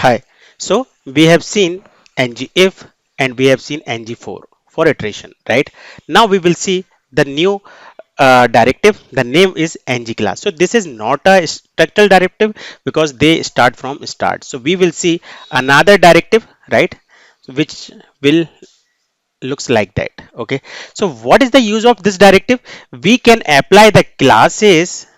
Hi. So we have seen ngIf and we have seen ng for iteration, right? Now we will see the new directive. The name is ngClass. So this is not a structural directive because they start from start. So we will see another directive, right? Which will looks like that. Okay. So what is the use of this directive? We can apply the classes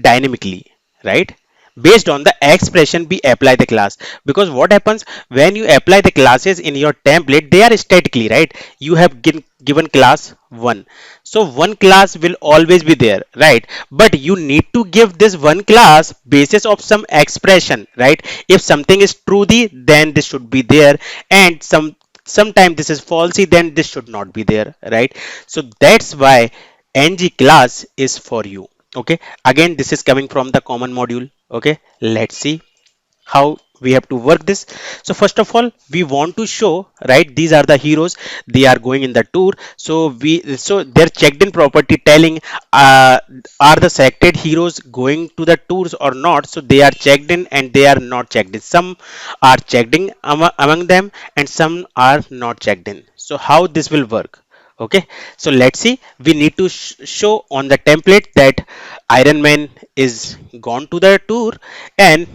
dynamically, right? Based on the expression we apply the class, because what happens when you apply the classes in your template, they are statically, right? You have given class 1, so one class will always be there, right? But you need to give this one class basis of some expression, right? If something is truly, then this should be there, and sometime this is falsy, then this should not be there, right? So that's why ng class is for you. Okay, again this is coming from the common module. Okay, let's see how we have to work this. So first of all, we want to show, right, these are the heroes, they are going in the tour. So their checked in property telling uh, are the selected heroes going to the tours or not. So they are checked in and they are not checked in. Some are checked in among them and some are not checked in. So how this will work? Okay, so let's see. We need to show on the template that Iron Man is gone to the tour and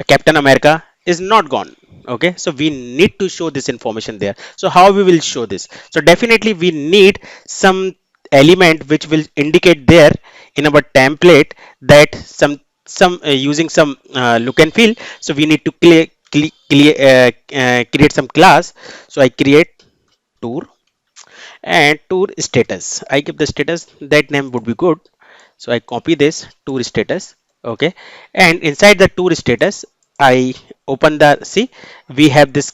Captain America is not gone. Okay, so we need to show this information there. So how we will show this? So definitely we need some element which will indicate there in our template that using some look and feel. So we need to create some class. So I create tour and tour status. I give the status, that name would be good. So I copy this tour status. Okay, and inside the tour status I open the, see, we have this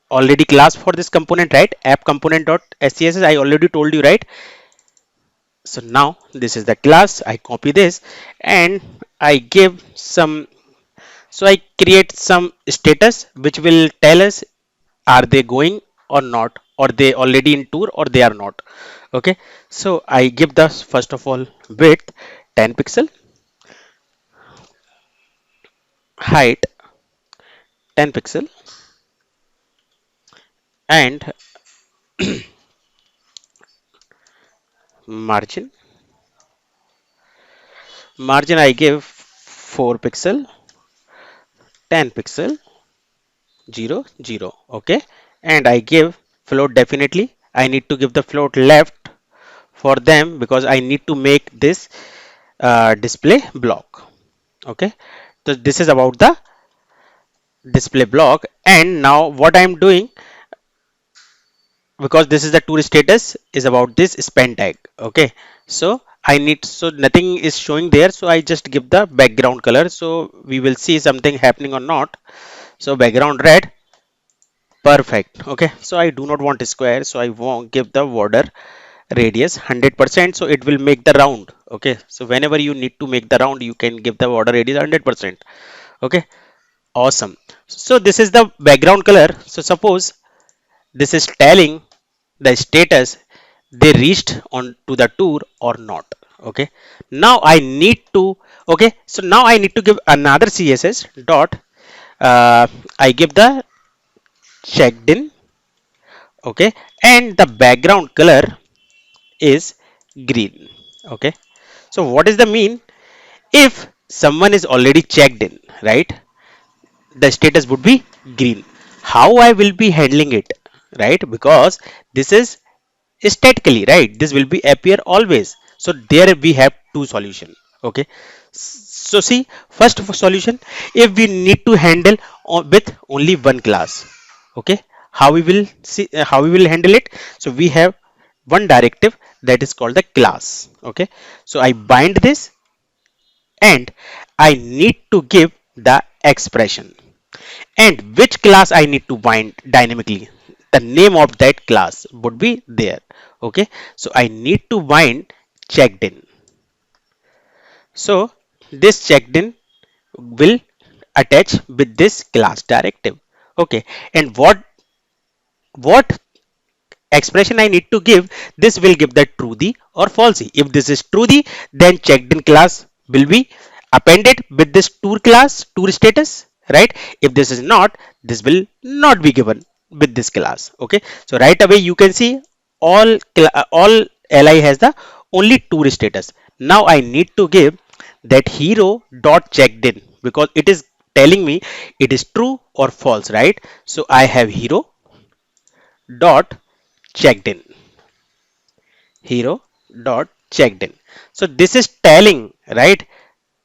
already class for this component, right? App component dot scss, I already told you, right? So now this is the class. I copy this and I give some, so I create some status which will tell us are they going or not, or they already in tour or they are not. Okay, so I give the first of all width 10 pixel, height 10 pixel, and margin I give 4 pixel, 10 pixel, 0 0. Okay, and I give float. Definitely I need to give the float left for them because I need to make this display block. Okay, so this is about the display block. And now what I'm doing, because this is the tour status, is about this span tag. Okay, so I need, so nothing is showing there, so I just give the background color, so we will see something happening or not. So background red, perfect. Okay, so I do not want a square, so I won't give the border radius 100%, so it will make the round. Okay, so whenever you need to make the round, you can give the border radius 100%. Okay, awesome. So this is the background color. So suppose this is telling the status they reached on to the tour or not. Okay, now I need to, okay, so now I need to give another css dot, I give the checked in. Okay, and the background color is green. Okay, so what is the mean? If someone is already checked in, right, the status would be green. How I will be handling it, right? Because this is statically, right, this will be appear always. So there we have two solution. Okay, so see, first solution, if we need to handle with only one class. Okay, how we will see, how we will handle it? So we have one directive that is called the class. Okay, so I bind this and I need to give the expression. And which class I need to bind dynamically, the name of that class would be there. Okay, so I need to bind checked in. So this checked in will attach with this class directive. Okay, and what expression I need to give, this will give the truthy or falsy. If this is truthy, then checked in class will be appended with this tour class, tour status. right? If this is not, this will not be given with this class. Okay, so right away you can see all li has the only tour status. Now I need to give that hero dot checked in, because it is telling me it is true or false, right? So I have hero dot checked in, hero dot checked in. So this is telling, right,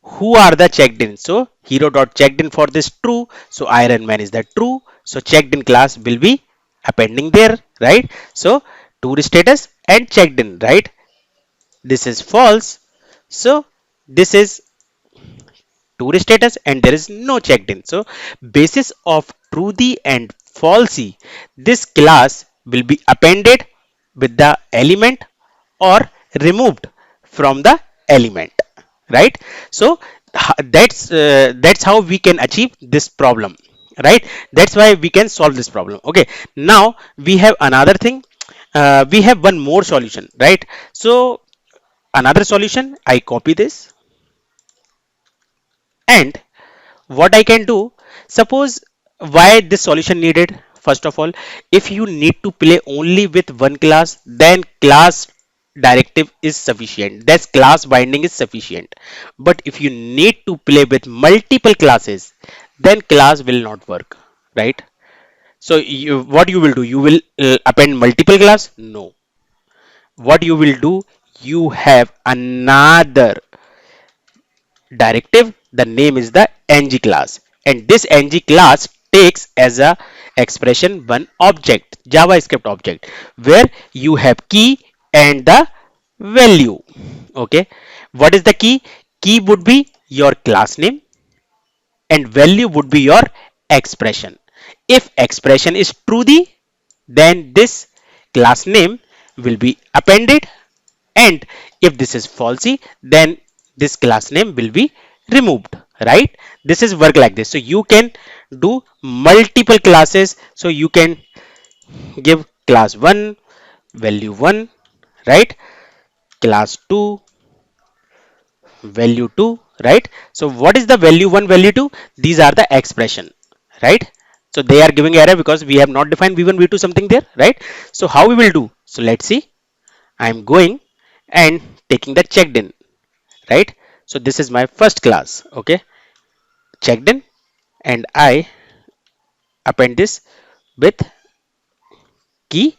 who are the checked in. So hero dot checked in for this true, so iron man is the true, so checked in class will be appending there, right? So tour status and checked in, right? This is false, so this is tour status and there is no checked in. So basis of truthy and falsy, this class will be appended with the element or removed from the element, right? So that's how we can achieve this problem, right? That's why we can solve this problem. Okay, now we have another thing. We have one more solution, right? So another solution, I copy this, and what I can do, suppose, why this solution needed. First of all, if you need to play only with one class, then class directive is sufficient. That's class binding is sufficient. But if you need to play with multiple classes, then class will not work, right? So what you will do? You will append multiple class? No. What you will do? You have another directive, the name is the ngClass, and this ngClass takes as a expression one object, javascript object, where you have key and the value. Okay, what is the key? Key would be your class name and value would be your expression. If expression is truthy, then this class name will be appended, and if this is falsy, then this class name will be removed, right? This is work like this. So you can do multiple classes. So you can give class 1 value 1, right? Class 2 value 2, right? So what is the value 1 value 2? These are the expression, right? So they are giving error because we have not defined v1 v2 something there, right? So how we will do? So let's see. I am going and taking the checked in, right? So this is my first class. Okay, checked in, and I append this with key.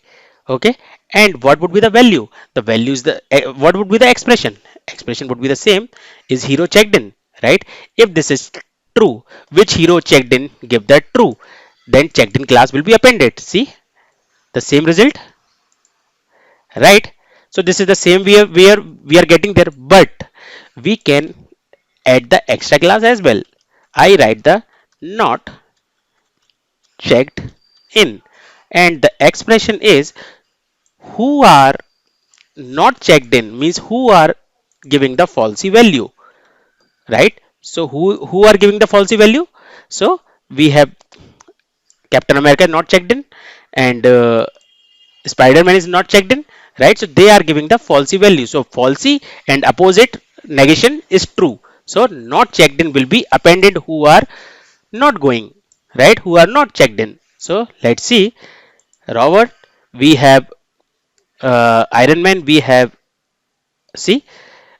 Okay, and what would be the value? The value is the what would be the expression? Expression would be the same, is hero checked in, right? If this is true, which hero checked in, give that true, then checked in class will be appended. See the same result, right? So this is the same we are getting there, but we can add the extra class as well. I write the not checked in, and the expression is who are not checked in, means who are giving the falsy value, right? So who are giving the falsy value? So we have Captain America not checked in, and Spider-Man is not checked in, right? So they are giving the falsy value. So falsy and opposite negation is true. So not checked in will be appended who are not going, right? Who are not checked in. So let's see. Robert, we have Iron Man, we have see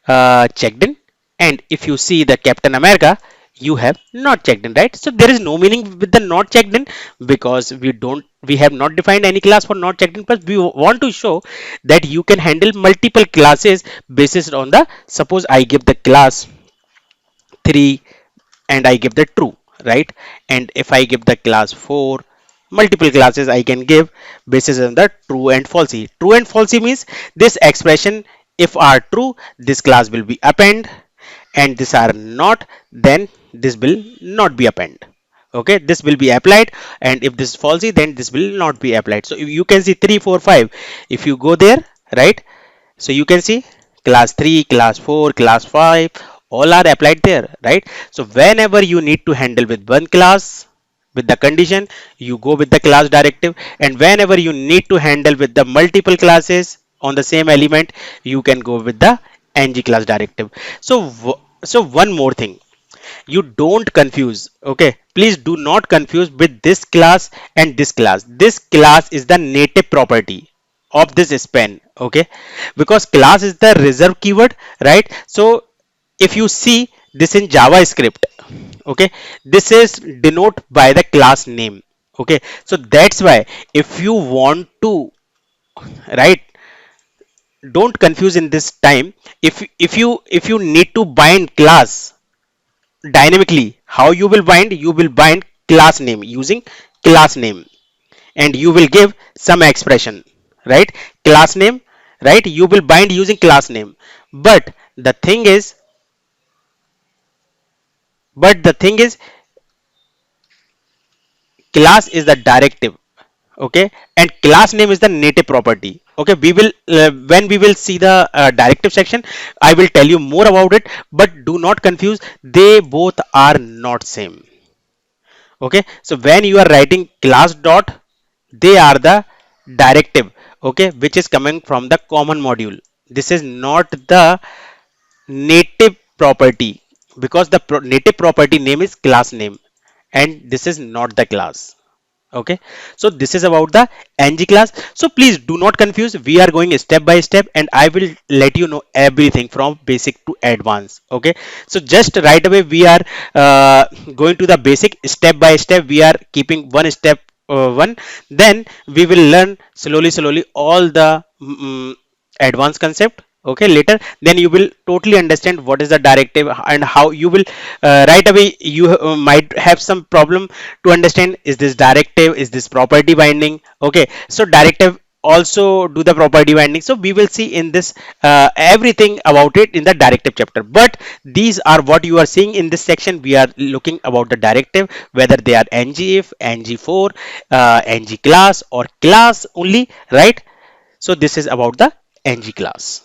checked in, and if you see the Captain America, you have not checked in, right? So there is no meaning with the not checked in, because we have not defined any class for not checked in, but we want to show that you can handle multiple classes based on the, suppose I give the class 3 and I give the true, right? And if I give the class 4, multiple classes I can give basis on the true and falsy. True and falsy means this expression, if are true, this class will be append, and these are not, then this will not be append. Okay, this will be applied, and if this is falsy, then this will not be applied. So you can see 3 4 5, if you go there, right? So you can see class 3, class 4, class 5, all are applied there, right? So whenever you need to handle with one class with the condition, you go with the class directive, and whenever you need to handle with the multiple classes on the same element, you can go with the ngClass directive. So so one more thing, you don't confuse. Okay, please do not confuse with this class and this class. This class is the native property of this span, okay, because class is the reserved keyword, right? So if you see this in javascript, okay, this is denote by the class name, okay. So that's why if you want to, right, don't confuse in this time. If you need to bind class dynamically, how you will bind class name using class name, and you will give some expression, right? Class name, right, you will bind using class name. But the thing is, but the thing is, class is the directive, okay, and class name is the native property, okay. We will when we will see the directive section, I will tell you more about it, but do not confuse, they both are not same, okay. So when you are writing class dot, they are the directive, okay, which is coming from the common module. This is not the native property, because the native property name is class name, and this is not the class, okay. So this is about the ng class. So please do not confuse, we are going step by step, and I will let you know everything from basic to advanced, okay. So just right away we are going to the basic. Step by step we are keeping one step, one, then we will learn slowly all the advanced concept, okay, later. Then you will totally understand what is the directive, and how you will right away you might have some problem to understand, is this directive, is this property binding, okay. So directive also do the property binding. So we will see in this everything about it in the directive chapter. But these are what you are seeing in this section. We are looking about the directive, whether they are ngIf, ng4, ngClass or class only, right? So this is about the ng class.